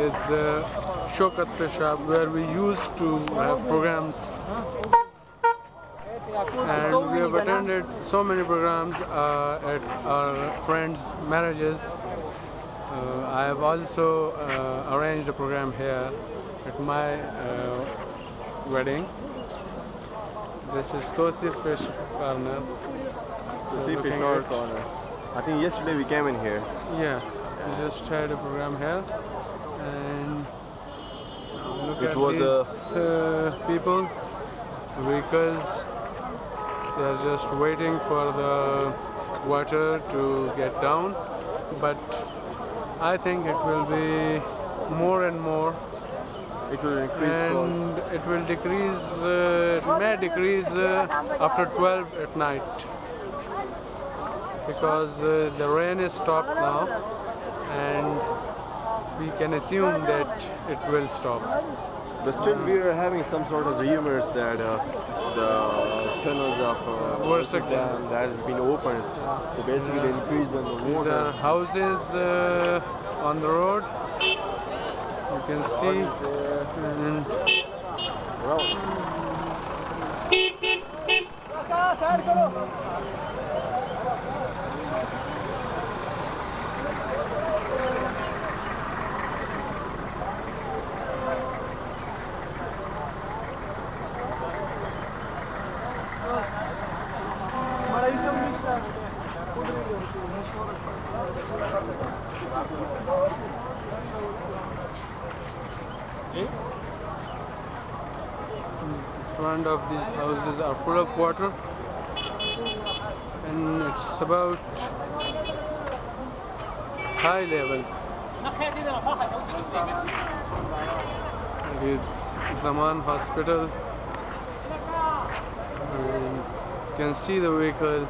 is Shokat Peshab, where we used to have programs, and we have attended so many programs at our friends' marriages. I have also arranged a program here at my wedding. This is Tosi Fish Corner. Tosi Fish Corner. I think yesterday we came in here. Yeah, we just had a program here, and look at these people, vehicles. They are just waiting for the water to get down, but I think it will be more and more. It will increase, and it will decrease. It may decrease after 12 at night, because the rain is stopped now, and we can assume that it will stop. But still, we are having some sort of rumors that the tunnels of Versa Dam that has been opened. So basically, the increase in the water. These are houses on the road. You can see. Front of these houses are full of water, and it's about high level. It is Zaman Hospital, and you can see the vehicle,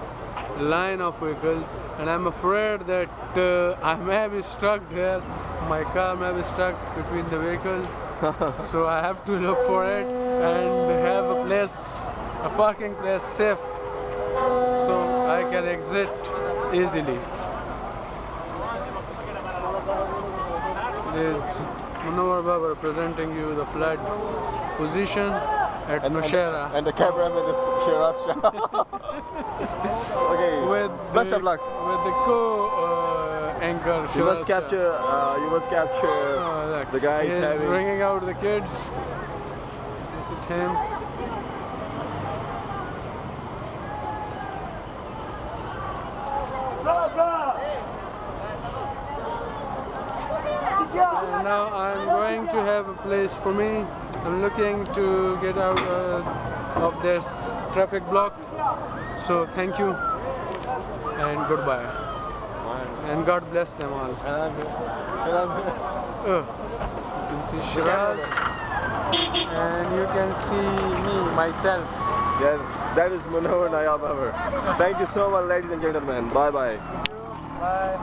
line of vehicles, and I'm afraid that I may be stuck there. My car may be stuck between the vehicles. So I have to look for it and have a parking place safe, so I can exit easily. It is Munawar Babar presenting you the flood position at Nowshera. And the cameraman is Sheraz, Shah. Okay, best of luck. With the co-anchor Sheraz. You must capture the guy he's bringing out the kids. Look at him. And now I'm going to have a place for me. I'm looking to get out of this traffic block. So thank you and goodbye. And God bless them all. You can see Sheraz, and you can see me, myself. Yes, that is Munawar Nayab. Thank you so much, ladies and gentlemen. Bye bye. Bye.